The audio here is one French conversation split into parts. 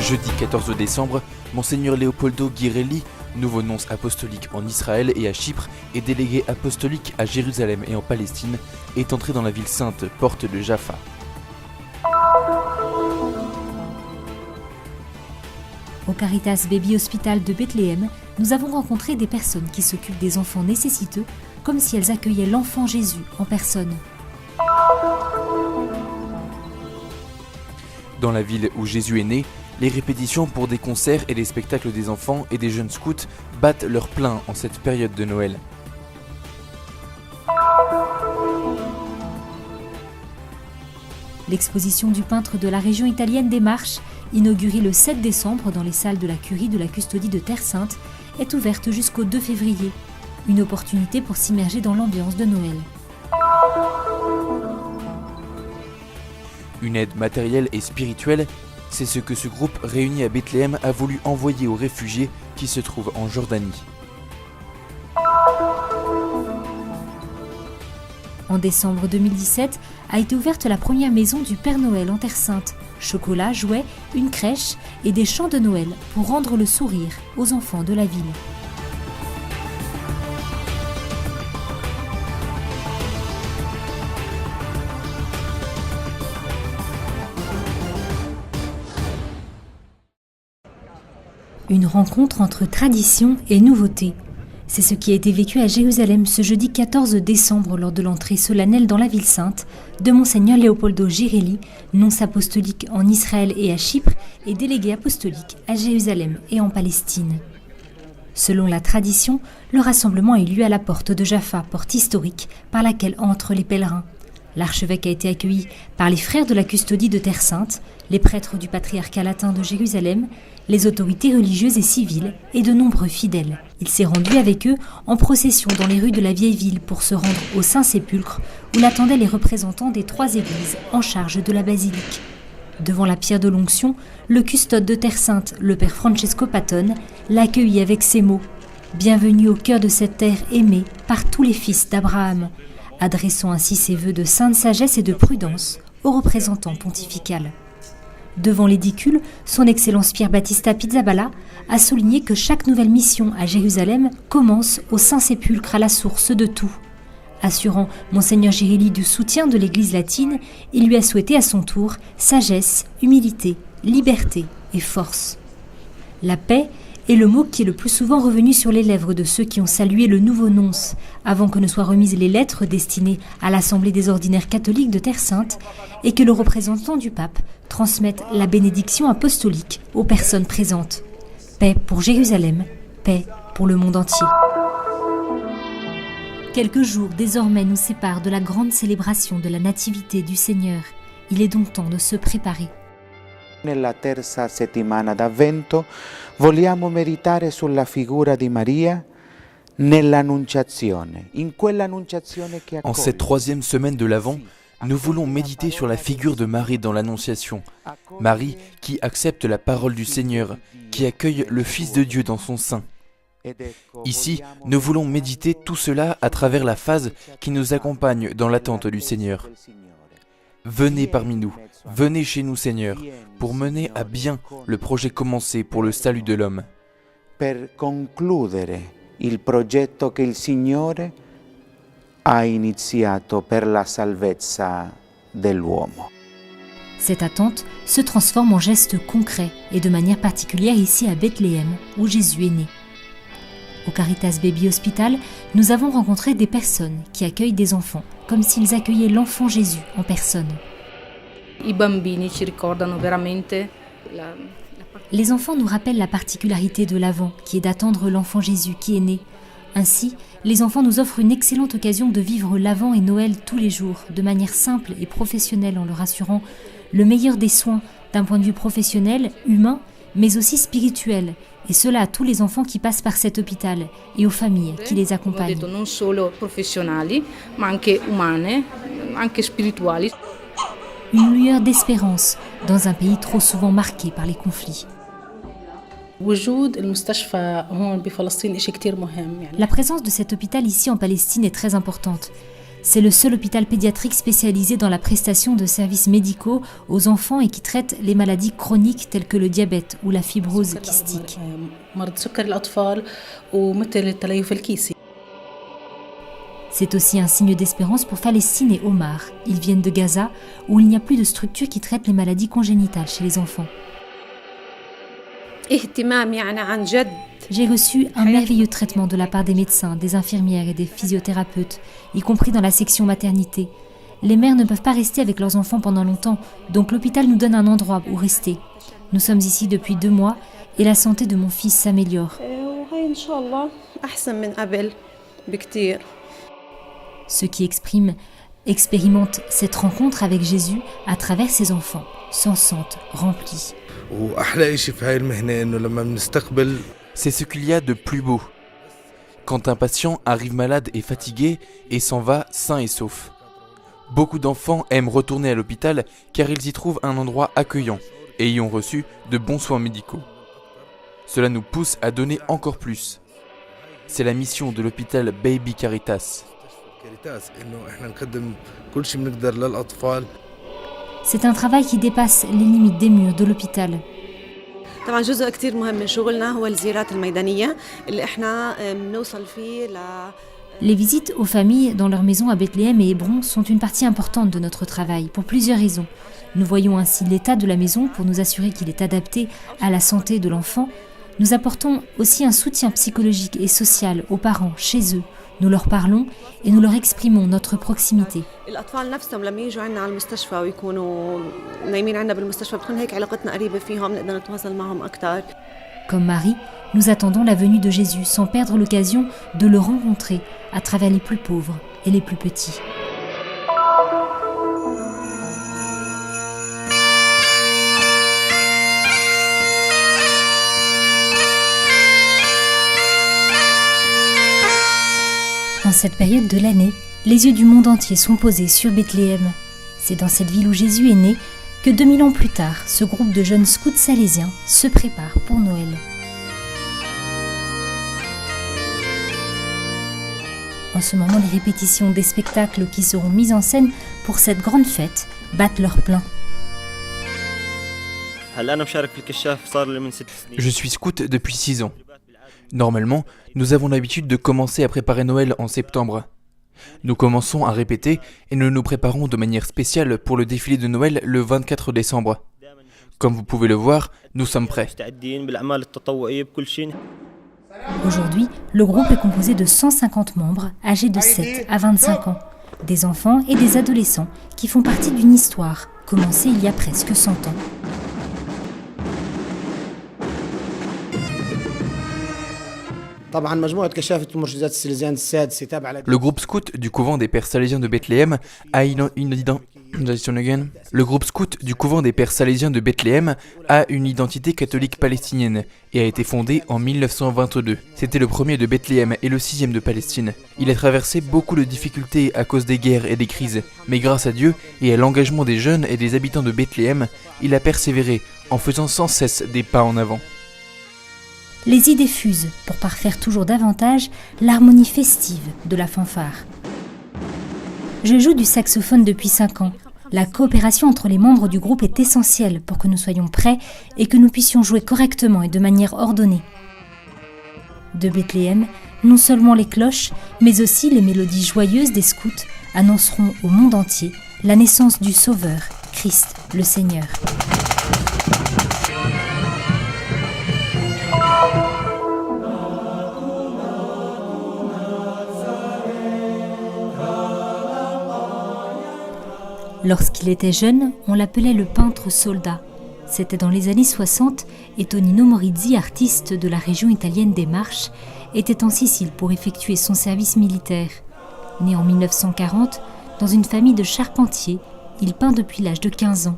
Jeudi 14 décembre, Monseigneur Leopoldo Ghirelli, nouveau nonce apostolique en Israël et à Chypre et délégué apostolique à Jérusalem et en Palestine, est entré dans la ville sainte, porte de Jaffa. Au Caritas Baby Hospital de Bethléem, nous avons rencontré des personnes qui s'occupent des enfants nécessiteux, comme si elles accueillaient l'enfant Jésus en personne. Dans la ville où Jésus est né, les répétitions pour des concerts et des spectacles des enfants et des jeunes scouts battent leur plein en cette période de Noël. L'exposition du peintre de la région italienne des Marches, inaugurée le 7 décembre dans les salles de la curie de la custodie de Terre Sainte, est ouverte jusqu'au 2 février. Une opportunité pour s'immerger dans l'ambiance de Noël. Une aide matérielle et spirituelle, c'est ce que ce groupe réuni à Bethléem a voulu envoyer aux réfugiés qui se trouvent en Jordanie. En décembre 2017, a été ouverte la première maison du Père Noël en Terre Sainte. Chocolat, jouets, une crèche et des chants de Noël pour rendre le sourire aux enfants de la ville. Une rencontre entre tradition et nouveauté. C'est ce qui a été vécu à Jérusalem ce jeudi 14 décembre lors de l'entrée solennelle dans la ville sainte de Monseigneur Leopoldo Ghirelli, nonce apostolique en Israël et à Chypre et délégué apostolique à Jérusalem et en Palestine. Selon la tradition, le rassemblement a eu lieu à la porte de Jaffa, porte historique par laquelle entrent les pèlerins. L'archevêque a été accueilli par les frères de la custodie de Terre Sainte, les prêtres du patriarcat latin de Jérusalem, les autorités religieuses et civiles et de nombreux fidèles. Il s'est rendu avec eux en procession dans les rues de la vieille ville pour se rendre au Saint-Sépulcre où l'attendaient les représentants des 3 églises en charge de la basilique. Devant la pierre de l'onction, le custode de Terre Sainte, le père Francesco Patton, l'accueillit avec ces mots « Bienvenue au cœur de cette terre aimée par tous les fils d'Abraham », adressant ainsi ses vœux de sainte sagesse et de prudence au représentant pontifical. Devant l'édicule, son Excellence Pierre Battista Pizzaballa a souligné que chaque nouvelle mission à Jérusalem commence au Saint-Sépulcre à la source de tout. Assurant Monseigneur Ghirelli du soutien de l'Église latine, il lui a souhaité à son tour sagesse, humilité, liberté et force. La paix est le mot qui est le plus souvent revenu sur les lèvres de ceux qui ont salué le nouveau nonce, avant que ne soient remises les lettres destinées à l'Assemblée des ordinaires catholiques de Terre Sainte et que le représentant du pape transmette la bénédiction apostolique aux personnes présentes. Paix pour Jérusalem, paix pour le monde entier. Quelques jours désormais nous séparent de la grande célébration de la Nativité du Seigneur. Il est donc temps de se préparer. Nella terza settimana d'Avvento vogliamo meditare sulla figura di Maria nell'Annunciazione, in quell'Annunciazione che accoglie. En cette 3e semaine de l'Avent, nous voulons méditer sur la figure de Marie dans l'Annonciation. Marie qui accepte la parole du Seigneur, qui accueille le Fils de Dieu dans son sein. Ici, nous voulons méditer tout cela à travers la phase qui nous accompagne dans l'attente du Seigneur. Venez parmi nous, venez chez nous Seigneur, pour mener à bien le projet commencé pour le salut de l'homme. Per concludere il progetto che il Signore ha iniziato per la salvezza dell'uomo. Cette attente se transforme en geste concret et de manière particulière ici à Bethléem, où Jésus est né. Au Caritas Baby Hospital, nous avons rencontré des personnes qui accueillent des enfants, comme s'ils accueillaient l'enfant Jésus en personne. Les enfants nous rappellent la particularité de l'Avent, qui est d'attendre l'enfant Jésus qui est né. Ainsi, les enfants nous offrent une excellente occasion de vivre l'Avent et Noël tous les jours, de manière simple et professionnelle, en leur assurant le meilleur des soins d'un point de vue professionnel, humain, mais aussi spirituel, et cela à tous les enfants qui passent par cet hôpital et aux familles qui les accompagnent. Non solo professionali, ma anche umane, anche spirituali. Une lueur d'espérance dans un pays trop souvent marqué par les conflits. La présence de cet hôpital ici en Palestine est très importante. C'est le seul hôpital pédiatrique spécialisé dans la prestation de services médicaux aux enfants et qui traite les maladies chroniques telles que le diabète ou la fibrose kystique. C'est aussi un signe d'espérance pour Palestine et Omar. Ils viennent de Gaza, où il n'y a plus de structure qui traite les maladies congénitales chez les enfants. J'ai reçu un merveilleux traitement de la part des médecins, des infirmières et des physiothérapeutes, y compris dans la section maternité. Les mères ne peuvent pas rester avec leurs enfants pendant longtemps, donc l'hôpital nous donne un endroit où rester. Nous sommes ici depuis 2 mois et la santé de mon fils s'améliore. Ceux qui expérimentent cette rencontre avec Jésus à travers ses enfants s'en sentent remplis. C'est ce qu'il y a de plus beau. Quand un patient arrive malade et fatigué et s'en va sain et sauf. Beaucoup d'enfants aiment retourner à l'hôpital car ils y trouvent un endroit accueillant et y ont reçu de bons soins médicaux. Cela nous pousse à donner encore plus. C'est la mission de l'hôpital Baby Caritas. C'est un travail qui dépasse les limites des murs de l'hôpital. Les visites aux familles dans leurs maisons à Bethléem et Hébron sont une partie importante de notre travail, pour plusieurs raisons. Nous voyons ainsi l'état de la maison pour nous assurer qu'il est adapté à la santé de l'enfant. Nous apportons aussi un soutien psychologique et social aux parents chez eux. Nous leur parlons et nous leur exprimons notre proximité. Comme Marie, nous attendons la venue de Jésus sans perdre l'occasion de le rencontrer à travers les plus pauvres et les plus petits. En cette période de l'année, les yeux du monde entier sont posés sur Bethléem. C'est dans cette ville où Jésus est né que 2000 ans plus tard, ce groupe de jeunes scouts salésiens se prépare pour Noël. En ce moment, les répétitions des spectacles qui seront mis en scène pour cette grande fête battent leur plein. Je suis scout depuis 6 ans. Normalement, nous avons l'habitude de commencer à préparer Noël en septembre. Nous commençons à répéter et nous nous préparons de manière spéciale pour le défilé de Noël le 24 décembre. Comme vous pouvez le voir, nous sommes prêts. Aujourd'hui, le groupe est composé de 150 membres âgés de 7 à 25 ans. Des enfants et des adolescents qui font partie d'une histoire commencée il y a presque 100 ans. Le groupe scout du couvent des Pères Salésiens de Bethléem a une identité catholique palestinienne et a été fondé en 1922. C'était le premier de Bethléem et le 6e de Palestine. Il a traversé beaucoup de difficultés à cause des guerres et des crises, mais grâce à Dieu et à l'engagement des jeunes et des habitants de Bethléem, il a persévéré en faisant sans cesse des pas en avant. Les idées fusent pour parfaire toujours davantage l'harmonie festive de la fanfare. Je joue du saxophone depuis 5 ans. La coopération entre les membres du groupe est essentielle pour que nous soyons prêts et que nous puissions jouer correctement et de manière ordonnée. De Bethléem, non seulement les cloches, mais aussi les mélodies joyeuses des scouts annonceront au monde entier la naissance du Sauveur, Christ le Seigneur. Lorsqu'il était jeune, on l'appelait le peintre soldat. C'était dans les années 60 et Tonino Morizzi, artiste de la région italienne des Marches, était en Sicile pour effectuer son service militaire. Né en 1940, dans une famille de charpentiers, il peint depuis l'âge de 15 ans.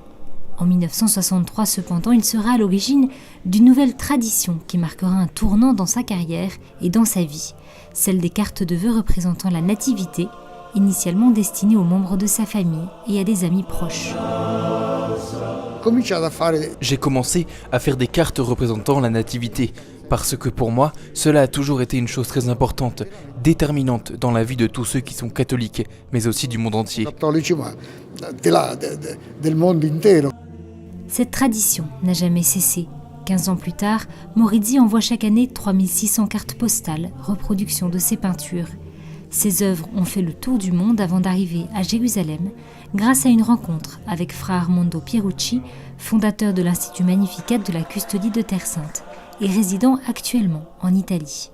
En 1963 cependant, il sera à l'origine d'une nouvelle tradition qui marquera un tournant dans sa carrière et dans sa vie, celle des cartes de vœux représentant la nativité, initialement destinées aux membres de sa famille et à des amis proches. J'ai commencé à faire des cartes représentant la nativité, parce que pour moi, cela a toujours été une chose très importante, déterminante dans la vie de tous ceux qui sont catholiques, mais aussi du monde entier. Cette tradition n'a jamais cessé. 15 ans plus tard, Maurizio envoie chaque année 3600 cartes postales, reproductions de ses peintures. Ses œuvres ont fait le tour du monde avant d'arriver à Jérusalem, grâce à une rencontre avec Fra Armando Pierucci, fondateur de l'Institut Magnificat de la Custodie de Terre Sainte, et résidant actuellement en Italie.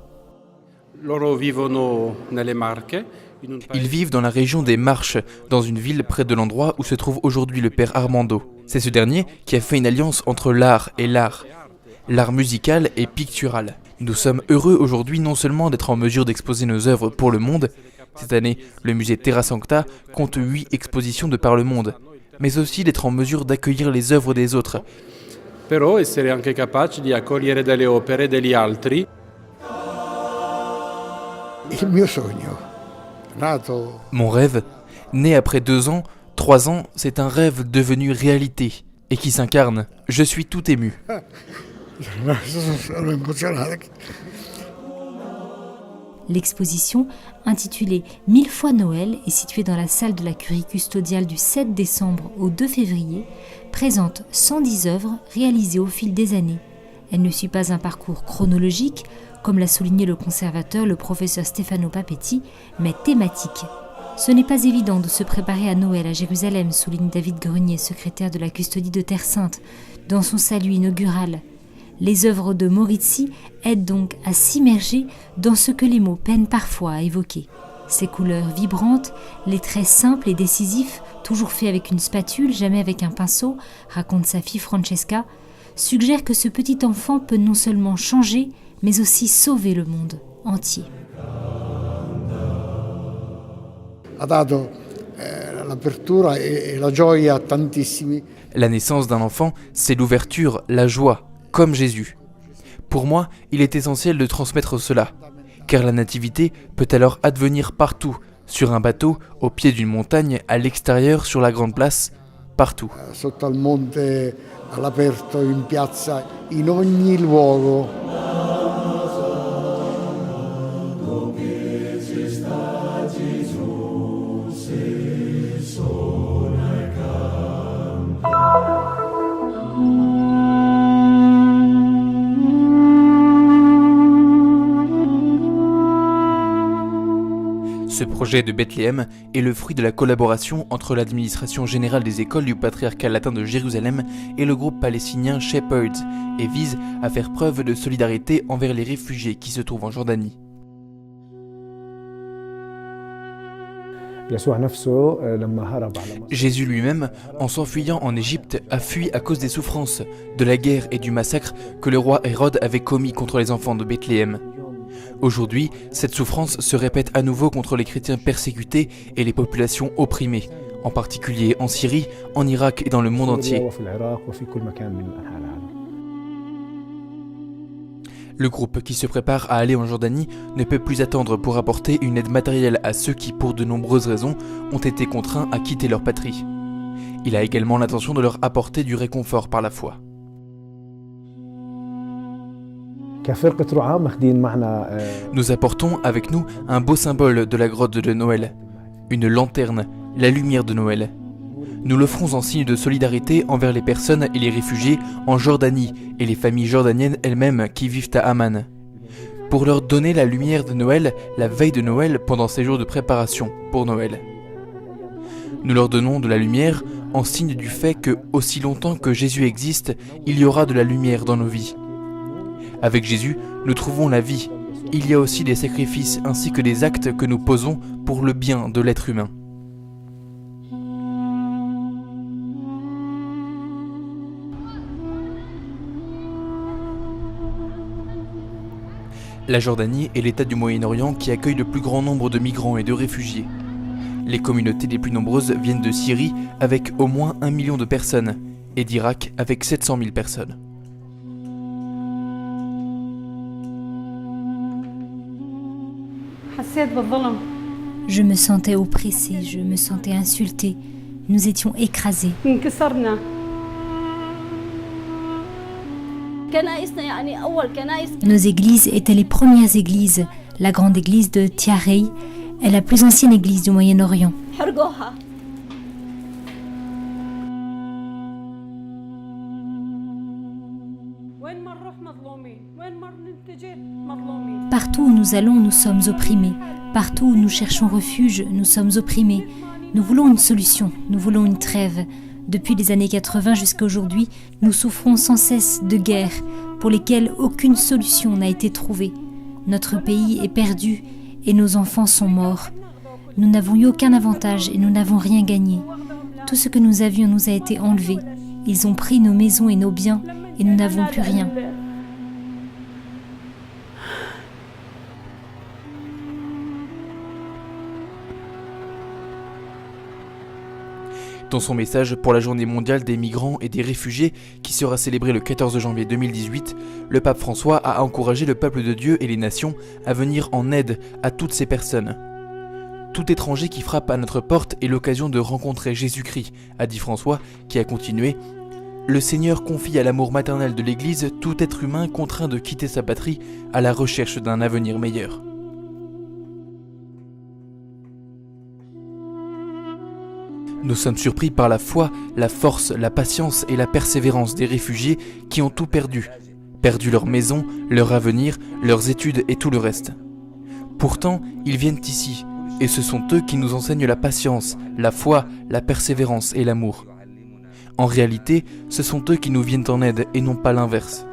Ils vivent dans la région des Marches, dans une ville près de l'endroit où se trouve aujourd'hui le père Armando. C'est ce dernier qui a fait une alliance entre l'art et l'art musical et pictural. Nous sommes heureux aujourd'hui non seulement d'être en mesure d'exposer nos œuvres pour le monde, cette année le musée Terra Sancta compte 8 expositions de par le monde, mais aussi d'être en mesure d'accueillir les œuvres des autres. Però essere anche capaci di accogliere delle opere degli altri. Mon rêve, né après 2 ans, 3 ans, c'est un rêve devenu réalité et qui s'incarne. Je suis tout ému. L'exposition, intitulée 1000 fois Noël et située dans la salle de la Curie custodiale du 7 décembre au 2 février, présente 110 œuvres réalisées au fil des années. Elle ne suit pas un parcours chronologique, comme l'a souligné le conservateur, le professeur Stefano Papetti, mais thématique. Ce n'est pas évident de se préparer à Noël à Jérusalem, souligne David Grenier, secrétaire de la Custodie de Terre Sainte, dans son salut inaugural. Les œuvres de Maurizio aident donc à s'immerger dans ce que les mots peinent parfois à évoquer. Ses couleurs vibrantes, les traits simples et décisifs, toujours faits avec une spatule, jamais avec un pinceau, raconte sa fille Francesca, suggèrent que ce petit enfant peut non seulement changer, mais aussi sauver le monde entier. La naissance d'un enfant, c'est l'ouverture, la joie, comme Jésus. Pour moi, il est essentiel de transmettre cela, car la nativité peut alors advenir partout, sur un bateau, au pied d'une montagne, à l'extérieur, sur la grande place, partout. Sotto al monte, all'aperto, in piazza, in ogni luogo. Ce projet de Bethléem est le fruit de la collaboration entre l'administration générale des écoles du patriarcat latin de Jérusalem et le groupe palestinien Shepherds et vise à faire preuve de solidarité envers les réfugiés qui se trouvent en Jordanie. Jésus lui-même, en s'enfuyant en Égypte, a fui à cause des souffrances, de la guerre et du massacre que le roi Hérode avait commis contre les enfants de Bethléem. Aujourd'hui, cette souffrance se répète à nouveau contre les chrétiens persécutés et les populations opprimées, en particulier en Syrie, en Irak et dans le monde entier. Le groupe qui se prépare à aller en Jordanie ne peut plus attendre pour apporter une aide matérielle à ceux qui, pour de nombreuses raisons, ont été contraints à quitter leur patrie. Il a également l'intention de leur apporter du réconfort par la foi. Nous apportons avec nous un beau symbole de la grotte de Noël, une lanterne, la lumière de Noël. Nous l'offrons en signe de solidarité envers les personnes et les réfugiés en Jordanie et les familles jordaniennes elles-mêmes qui vivent à Amman, pour leur donner la lumière de Noël la veille de Noël pendant ces jours de préparation pour Noël. Nous leur donnons de la lumière en signe du fait que, aussi longtemps que Jésus existe, il y aura de la lumière dans nos vies. Avec Jésus, nous trouvons la vie. Il y a aussi des sacrifices ainsi que des actes que nous posons pour le bien de l'être humain. La Jordanie est l'État du Moyen-Orient qui accueille le plus grand nombre de migrants et de réfugiés. Les communautés les plus nombreuses viennent de Syrie avec au moins 1 million de personnes et d'Irak avec 700 000 personnes. Je me sentais oppressée, je me sentais insultée. Nous étions écrasés. Nos églises étaient les premières églises. La grande église de Tiarei est la plus ancienne église du Moyen-Orient. Partout où nous allons, nous sommes opprimés. Partout où nous cherchons refuge, nous sommes opprimés. Nous voulons une solution, nous voulons une trêve. Depuis les années 80 jusqu'à aujourd'hui, nous souffrons sans cesse de guerres pour lesquelles aucune solution n'a été trouvée. Notre pays est perdu et nos enfants sont morts. Nous n'avons eu aucun avantage et nous n'avons rien gagné. Tout ce que nous avions nous a été enlevé. Ils ont pris nos maisons et nos biens et nous n'avons plus rien. Dans son message pour la journée mondiale des migrants et des réfugiés qui sera célébrée le 14 janvier 2018, le pape François a encouragé le peuple de Dieu et les nations à venir en aide à toutes ces personnes. Tout étranger qui frappe à notre porte est l'occasion de rencontrer Jésus-Christ, a dit François, qui a continué. Le Seigneur confie à l'amour maternel de l'Église tout être humain contraint de quitter sa patrie à la recherche d'un avenir meilleur. Nous sommes surpris par la foi, la force, la patience et la persévérance des réfugiés qui ont tout perdu. Perdu leur maison, leur avenir, leurs études et tout le reste. Pourtant, ils viennent ici, et ce sont eux qui nous enseignent la patience, la foi, la persévérance et l'amour. En réalité, ce sont eux qui nous viennent en aide et non pas l'inverse.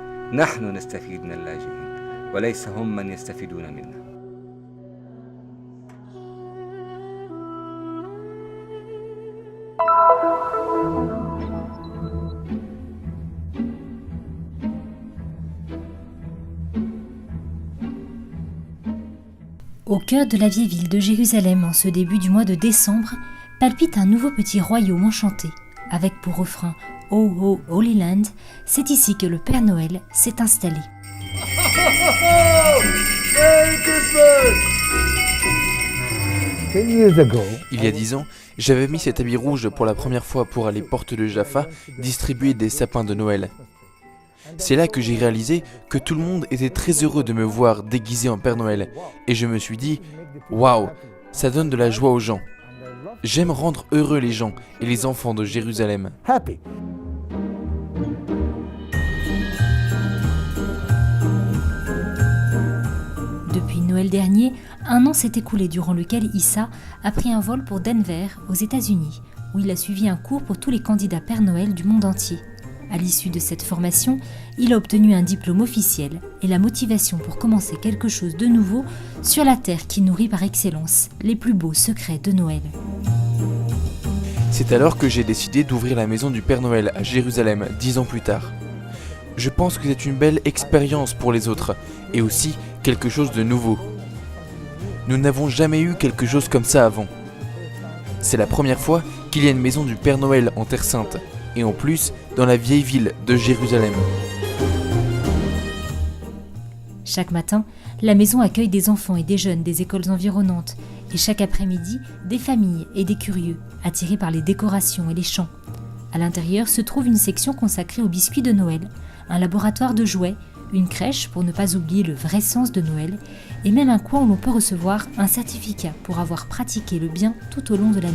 Au cœur de la vieille ville de Jérusalem, en ce début du mois de décembre, palpite un nouveau petit royaume enchanté, avec pour refrain « Oh, oh, Holy Land », c'est ici que le Père Noël s'est installé. Il y a 10 ans, j'avais mis cet habit rouge pour la première fois pour aller porte de Jaffa distribuer des sapins de Noël. C'est là que j'ai réalisé que tout le monde était très heureux de me voir déguisé en Père Noël, et je me suis dit « Waouh, ça donne de la joie aux gens. J'aime rendre heureux les gens et les enfants de Jérusalem. » Depuis Noël dernier, un an s'est écoulé durant lequel Issa a pris un vol pour Denver, aux États-Unis, où il a suivi un cours pour tous les candidats Père Noël du monde entier. À l'issue de cette formation, il a obtenu un diplôme officiel et la motivation pour commencer quelque chose de nouveau sur la terre qui nourrit par excellence les plus beaux secrets de Noël. C'est alors que j'ai décidé d'ouvrir la maison du Père Noël à Jérusalem 10 ans plus tard. Je pense que c'est une belle expérience pour les autres et aussi quelque chose de nouveau. Nous n'avons jamais eu quelque chose comme ça avant. C'est la première fois qu'il y a une maison du Père Noël en Terre Sainte, et en plus dans la vieille ville de Jérusalem. Chaque matin, la maison accueille des enfants et des jeunes des écoles environnantes, et chaque après-midi, des familles et des curieux, attirés par les décorations et les chants. À l'intérieur se trouve une section consacrée aux biscuits de Noël, un laboratoire de jouets, une crèche pour ne pas oublier le vrai sens de Noël, et même un coin où l'on peut recevoir un certificat pour avoir pratiqué le bien tout au long de l'année.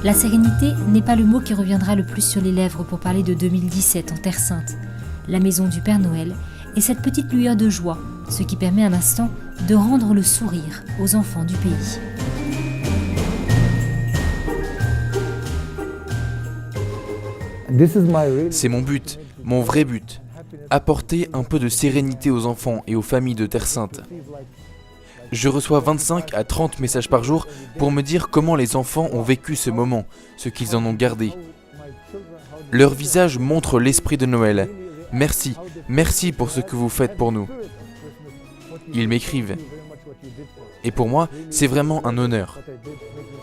La sérénité n'est pas le mot qui reviendra le plus sur les lèvres pour parler de 2017 en Terre Sainte. La maison du Père Noël est cette petite lueur de joie, ce qui permet un instant de rendre le sourire aux enfants du pays. C'est mon but, mon vrai but, apporter un peu de sérénité aux enfants et aux familles de Terre Sainte. Je reçois 25 à 30 messages par jour pour me dire comment les enfants ont vécu ce moment, ce qu'ils en ont gardé. Leur visage montre l'esprit de Noël. Merci, merci pour ce que vous faites pour nous. Ils m'écrivent. Et pour moi, c'est vraiment un honneur.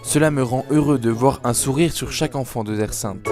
Cela me rend heureux de voir un sourire sur chaque enfant de Terre Sainte.